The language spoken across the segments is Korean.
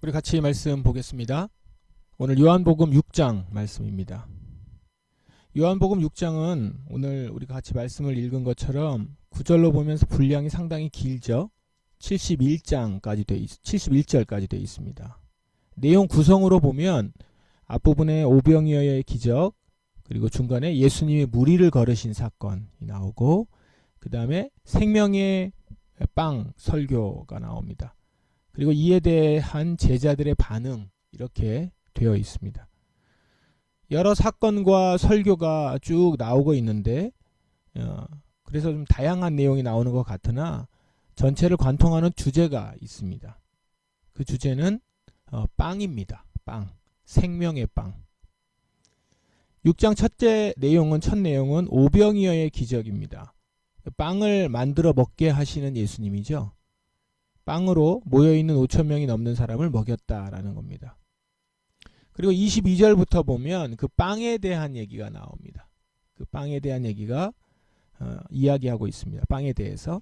우리 같이 말씀 보겠습니다. 오늘 요한복음 6장 말씀입니다. 요한복음 6장은 오늘 우리가 같이 말씀을 읽은 것처럼 구절로 보면서 분량이 상당히 길죠. 71절까지 되어 있습니다. 내용 구성으로 보면 앞부분에 오병이어의 기적, 그리고 중간에 예수님이 무리를 걸으신 사건이 나오고, 그 다음에 생명의 빵 설교가 나옵니다. 그리고 이에 대한 제자들의 반응, 이렇게 되어 있습니다. 여러 사건과 설교가 쭉 나오고 있는데 그래서 좀 다양한 내용이 나오는 것 같으나 전체를 관통하는 주제가 있습니다. 그 주제는 빵입니다. 빵, 생명의 빵. 6장 첫 내용은 오병이어의 기적입니다. 빵을 만들어 먹게 하시는 예수님이죠. 빵으로 모여있는 5,000명이 넘는 사람을 먹였다라는 겁니다. 그리고 22절부터 보면 그 빵에 대한 얘기가 나옵니다. 그 빵에 대한 얘기가 이야기하고 있습니다. 빵에 대해서,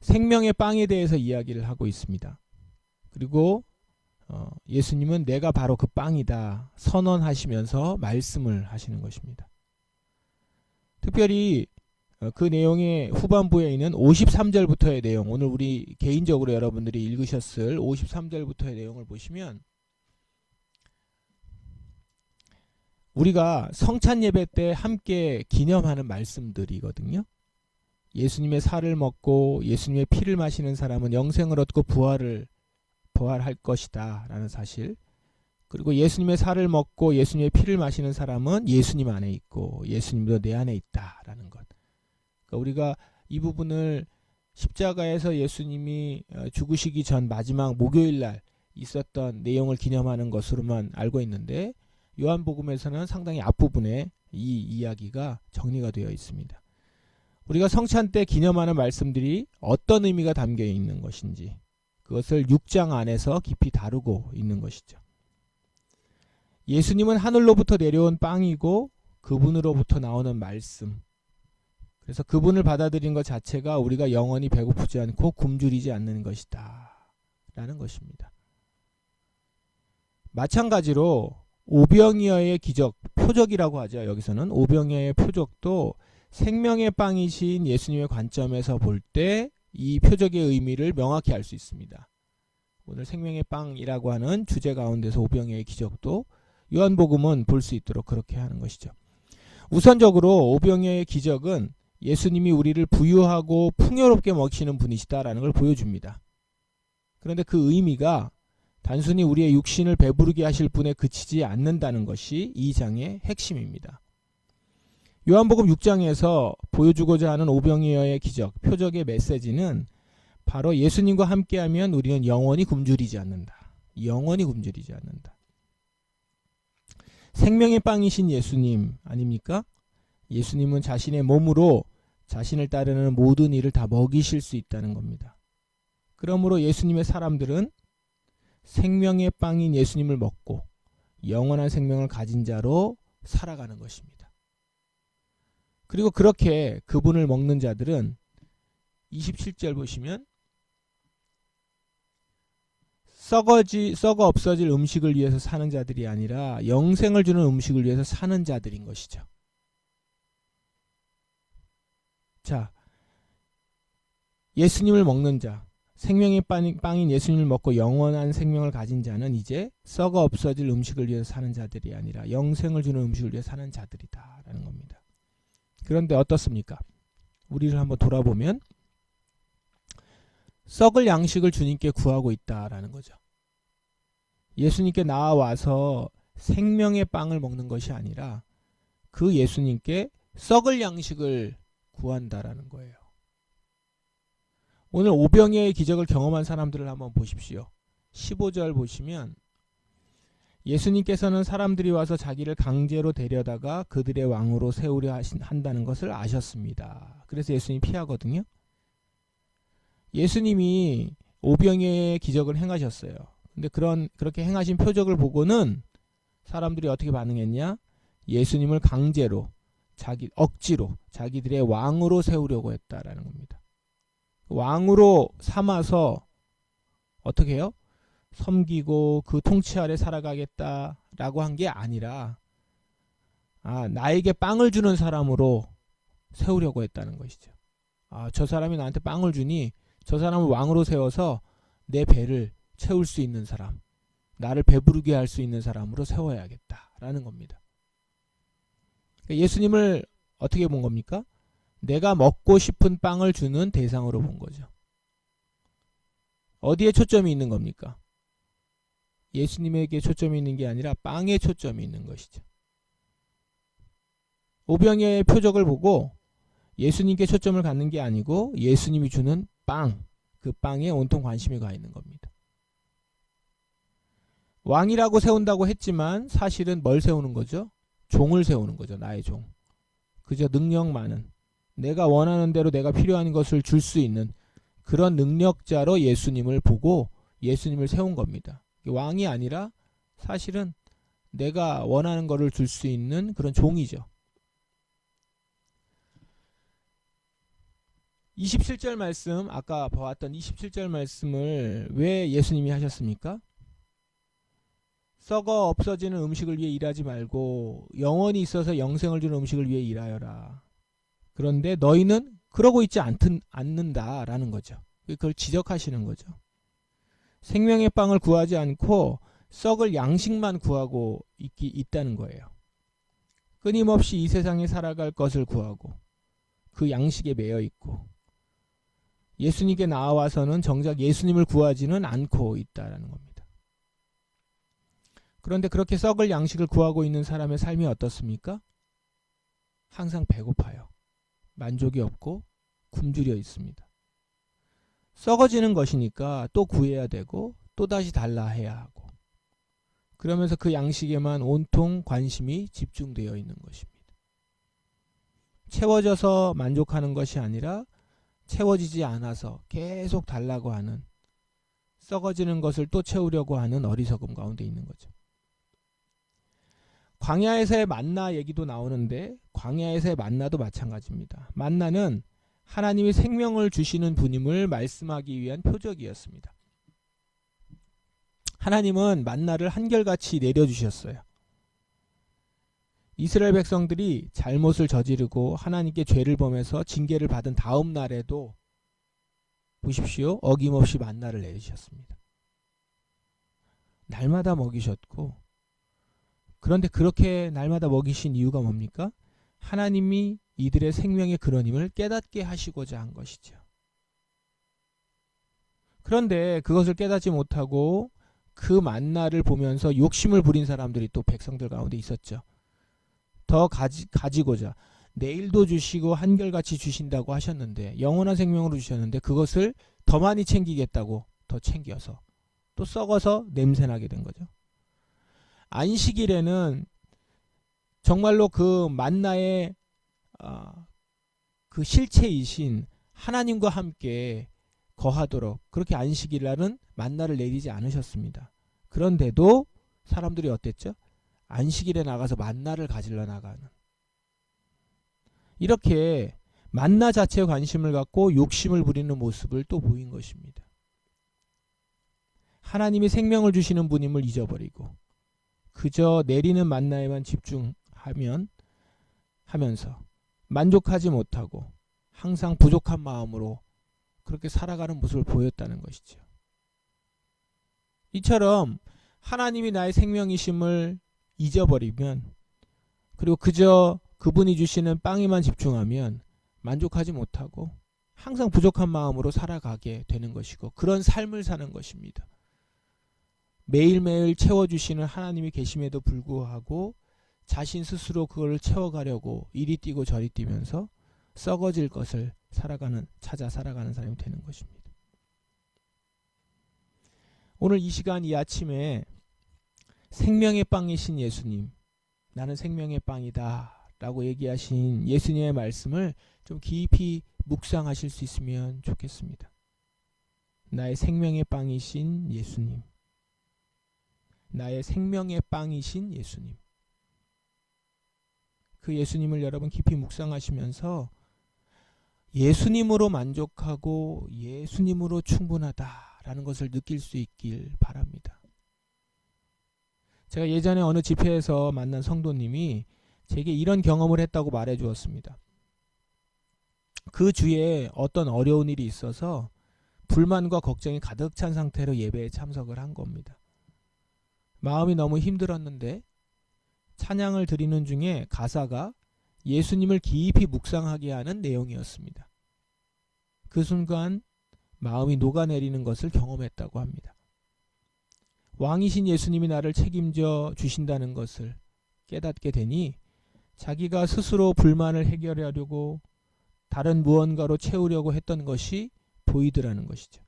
생명의 빵에 대해서 이야기를 하고 있습니다. 그리고 예수님은 내가 바로 그 빵이다 선언하시면서 말씀을 하시는 것입니다. 특별히 그 내용의 후반부에 있는 53절부터의 내용, 오늘 우리 개인적으로 여러분들이 읽으셨을 53절부터의 내용을 보시면 우리가 성찬 예배 때 함께 기념하는 말씀들이거든요. 예수님의 살을 먹고 예수님의 피를 마시는 사람은 영생을 얻고 부활할 것이다 라는 사실, 그리고 예수님의 살을 먹고 예수님의 피를 마시는 사람은 예수님 안에 있고 예수님도 내 안에 있다 라는 것. 그러니까 우리가 이 부분을 십자가에서 예수님이 죽으시기 전 마지막 목요일 날 있었던 내용을 기념하는 것으로만 알고 있는데, 요한복음에서는 상당히 앞부분에 이 이야기가 정리가 되어 있습니다. 우리가 성찬 때 기념하는 말씀들이 어떤 의미가 담겨 있는 것인지 그것을 6장 안에서 깊이 다루고 있는 것이죠. 예수님은 하늘로부터 내려온 빵이고 그분으로부터 나오는 말씀, 그래서 그분을 받아들인 것 자체가 우리가 영원히 배고프지 않고 굶주리지 않는 것이다 라는 것입니다. 마찬가지로 오병이어의 기적, 표적이라고 하죠. 여기서는 오병이어의 표적도 생명의 빵이신 예수님의 관점에서 볼 때 이 표적의 의미를 명확히 알 수 있습니다. 오늘 생명의 빵이라고 하는 주제 가운데서 오병이어의 기적도 요한복음은 볼 수 있도록 그렇게 하는 것이죠. 우선적으로 오병이어의 기적은 예수님이 우리를 부유하고 풍요롭게 먹이시는 분이시다라는 걸 보여줍니다. 그런데 그 의미가 단순히 우리의 육신을 배부르게 하실 분에 그치지 않는다는 것이 이 장의 핵심입니다. 요한복음 6장에서 보여주고자 하는 오병이어의 기적, 표적의 메시지는 바로 예수님과 함께하면 우리는 영원히 굶주리지 않는다. 영원히 굶주리지 않는다. 생명의 빵이신 예수님 아닙니까? 예수님은 자신의 몸으로 자신을 따르는 모든 일을 다 먹이실 수 있다는 겁니다. 그러므로 예수님의 사람들은 생명의 빵인 예수님을 먹고 영원한 생명을 가진 자로 살아가는 것입니다. 그리고 그렇게 그분을 먹는 자들은 27절 보시면 썩어 없어질 음식을 위해서 사는 자들이 아니라 영생을 주는 음식을 위해서 사는 자들인 것이죠. 자, 예수님을 먹는 자, 생명의 빵인 예수님을 먹고 영원한 생명을 가진 자는 이제 썩어 없어질 음식을 위해서 사는 자들이 아니라 영생을 주는 음식을 위해서 사는 자들이다 라는 겁니다. 그런데 어떻습니까? 우리를 한번 돌아보면 썩을 양식을 주님께 구하고 있다라는 거죠. 예수님께 나와서 생명의 빵을 먹는 것이 아니라 그 예수님께 썩을 양식을 구한다라는 거예요. 오늘 오병이어의 기적을 경험한 사람들을 한번 보십시오. 15절 보시면 예수님께서는 사람들이 와서 자기를 강제로 데려다가 그들의 왕으로 세우려 한다는 것을 아셨습니다. 그래서 예수님이 피하거든요. 예수님이 오병이어의 기적을 행하셨어요. 근데 그렇게 행하신 표적을 보고는 사람들이 어떻게 반응했냐? 예수님을 강제로 억지로 자기들의 왕으로 세우려고 했다라는 겁니다. 왕으로 삼아서 어떻게 해요? 섬기고 그 통치 아래 살아가겠다라고 한 게 아니라 나에게 빵을 주는 사람으로 세우려고 했다는 것이죠. 저 사람이 나한테 빵을 주니 저 사람을 왕으로 세워서 내 배를 채울 수 있는 사람, 나를 배부르게 할 수 있는 사람으로 세워야겠다라는 겁니다. 예수님을 어떻게 본 겁니까? 내가 먹고 싶은 빵을 주는 대상으로 본 거죠. 어디에 초점이 있는 겁니까? 예수님에게 초점이 있는 게 아니라 빵에 초점이 있는 것이죠. 오병이어의 표적을 보고 예수님께 초점을 갖는 게 아니고 예수님이 주는 빵, 그 빵에 온통 관심이 가 있는 겁니다. 왕이라고 세운다고 했지만 사실은 뭘 세우는 거죠? 종을 세우는 거죠. 나의 종. 그저 능력 많은, 내가 원하는 대로 내가 필요한 것을 줄 수 있는 그런 능력자로 예수님을 보고 예수님을 세운 겁니다. 왕이 아니라 사실은 내가 원하는 것을 줄 수 있는 그런 종이죠. 27절 말씀, 아까 보았던 27절 말씀을 왜 예수님이 하셨습니까? 썩어 없어지는 음식을 위해 일하지 말고 영원히 있어서 영생을 주는 음식을 위해 일하여라. 그런데 너희는 그러고 있지 않는다라는 거죠. 그걸 지적하시는 거죠. 생명의 빵을 구하지 않고 썩을 양식만 구하고 있다는 거예요. 끊임없이 이 세상에 살아갈 것을 구하고 그 양식에 매여 있고 예수님께 나와서는 정작 예수님을 구하지는 않고 있다는 겁니다. 그런데 그렇게 썩을 양식을 구하고 있는 사람의 삶이 어떻습니까? 항상 배고파요. 만족이 없고 굶주려 있습니다. 썩어지는 것이니까 또 구해야 되고 또다시 달라 해야 하고 그러면서 그 양식에만 온통 관심이 집중되어 있는 것입니다. 채워져서 만족하는 것이 아니라 채워지지 않아서 계속 달라고 하는, 썩어지는 것을 또 채우려고 하는 어리석음 가운데 있는 거죠. 광야에서의 만나 얘기도 나오는데 광야에서의 만나도 마찬가지입니다. 만나는 하나님이 생명을 주시는 분임을 말씀하기 위한 표적이었습니다. 하나님은 만나를 한결같이 내려주셨어요. 이스라엘 백성들이 잘못을 저지르고 하나님께 죄를 범해서 징계를 받은 다음 날에도 보십시오. 어김없이 만나를 내리셨습니다. 날마다 먹이셨고, 그런데 그렇게 날마다 먹이신 이유가 뭡니까? 하나님이 이들의 생명의 근원임을 깨닫게 하시고자 한 것이죠. 그런데 그것을 깨닫지 못하고 그 만나를 보면서 욕심을 부린 사람들이 또 백성들 가운데 있었죠. 더 가지고자 내일도 주시고 한결같이 주신다고 하셨는데, 영원한 생명으로 주셨는데 그것을 더 많이 챙기겠다고 더 챙겨서 또 썩어서 냄새나게 된 거죠. 안식일에는 정말로 그 만나의 그 실체이신 하나님과 함께 거하도록 그렇게 안식일날은 만나를 내리지 않으셨습니다. 그런데도 사람들이 어땠죠? 안식일에 나가서 만나를 가지러 나가는, 이렇게 만나 자체에 관심을 갖고 욕심을 부리는 모습을 또 보인 것입니다. 하나님이 생명을 주시는 분임을 잊어버리고 그저 내리는 만나에만 집중하면서 만족하지 못하고 항상 부족한 마음으로 그렇게 살아가는 모습을 보였다는 것이죠. 이처럼 하나님이 나의 생명이심을 잊어버리면, 그리고 그저 그분이 주시는 빵에만 집중하면 만족하지 못하고 항상 부족한 마음으로 살아가게 되는 것이고, 그런 삶을 사는 것입니다. 매일매일 채워주시는 하나님이 계심에도 불구하고 자신 스스로 그걸 채워가려고 이리 뛰고 저리 뛰면서 썩어질 것을 찾아 살아가는 사람이 되는 것입니다. 오늘 이 시간 이 아침에 생명의 빵이신 예수님, 나는 생명의 빵이다 라고 얘기하신 예수님의 말씀을 좀 깊이 묵상하실 수 있으면 좋겠습니다. 나의 생명의 빵이신 예수님, 나의 생명의 빵이신 예수님, 그 예수님을 여러분 깊이 묵상하시면서 예수님으로 만족하고 예수님으로 충분하다 라는 것을 느낄 수 있길 바랍니다. 제가 예전에 어느 집회에서 만난 성도님이 제게 이런 경험을 했다고 말해 주었습니다. 그 주에 어떤 어려운 일이 있어서 불만과 걱정이 가득 찬 상태로 예배에 참석을 한 겁니다. 마음이 너무 힘들었는데 찬양을 드리는 중에 가사가 예수님을 깊이 묵상하게 하는 내용이었습니다. 그 순간 마음이 녹아내리는 것을 경험했다고 합니다. 왕이신 예수님이 나를 책임져 주신다는 것을 깨닫게 되니 자기가 스스로 불만을 해결하려고 다른 무언가로 채우려고 했던 것이 보이더라는 것이죠.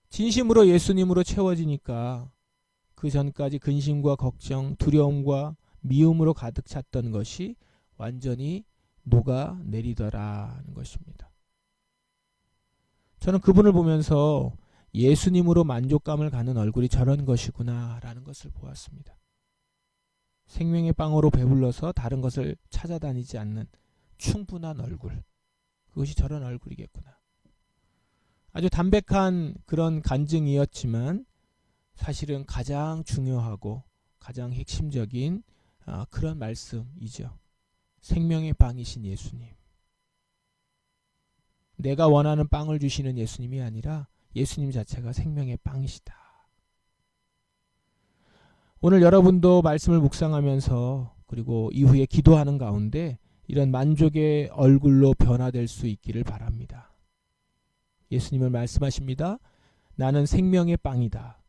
진심으로 예수님으로 채워지니까 그 전까지 근심과 걱정, 두려움과 미움으로 가득 찼던 것이 완전히 녹아내리더라는 것입니다. 저는 그분을 보면서 예수님으로 만족감을 갖는 얼굴이 저런 것이구나 라는 것을 보았습니다. 생명의 빵으로 배불러서 다른 것을 찾아다니지 않는 충분한 얼굴, 그것이 저런 얼굴이겠구나. 아주 담백한 그런 간증이었지만 사실은 가장 중요하고 가장 핵심적인 그런 말씀이죠. 생명의 빵이신 예수님. 내가 원하는 빵을 주시는 예수님이 아니라 예수님 자체가 생명의 빵이시다. 오늘 여러분도 말씀을 묵상하면서 그리고 이후에 기도하는 가운데 이런 만족의 얼굴로 변화될 수 있기를 바랍니다. 예수님은 말씀하십니다. 나는 생명의 빵이다.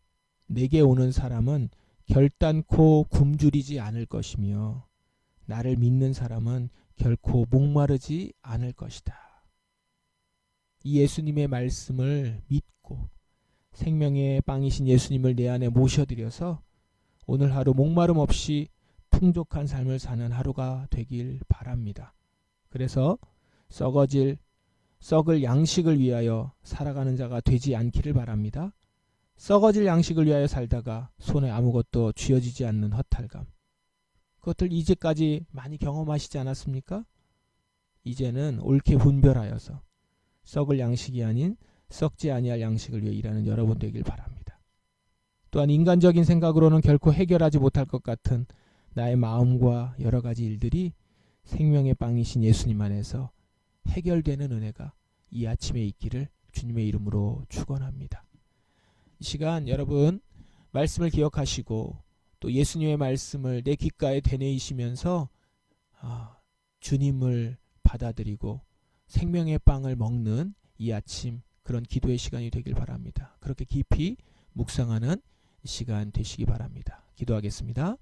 내게 오는 사람은 결단코 굶주리지 않을 것이며 나를 믿는 사람은 결코 목마르지 않을 것이다. 이 예수님의 말씀을 믿고 생명의 빵이신 예수님을 내 안에 모셔드려서 오늘 하루 목마름 없이 풍족한 삶을 사는 하루가 되길 바랍니다. 그래서 썩을 양식을 위하여 살아가는 자가 되지 않기를 바랍니다. 썩어질 양식을 위하여 살다가 손에 아무것도 쥐어지지 않는 허탈감. 그것들 이제까지 많이 경험하시지 않았습니까? 이제는 옳게 분별하여서 썩을 양식이 아닌 썩지 아니할 양식을 위해 일하는 여러분 되길 바랍니다. 또한 인간적인 생각으로는 결코 해결하지 못할 것 같은 나의 마음과 여러 가지 일들이 생명의 빵이신 예수님 안에서 해결되는 은혜가 이 아침에 있기를 주님의 이름으로 축원합니다. 이 시간 여러분 말씀을 기억하시고 또 예수님의 말씀을 내 귓가에 되뇌이시면서 주님을 받아들이고 생명의 빵을 먹는 이 아침 그런 기도의 시간이 되길 바랍니다. 그렇게 깊이 묵상하는 시간 되시기 바랍니다. 기도하겠습니다.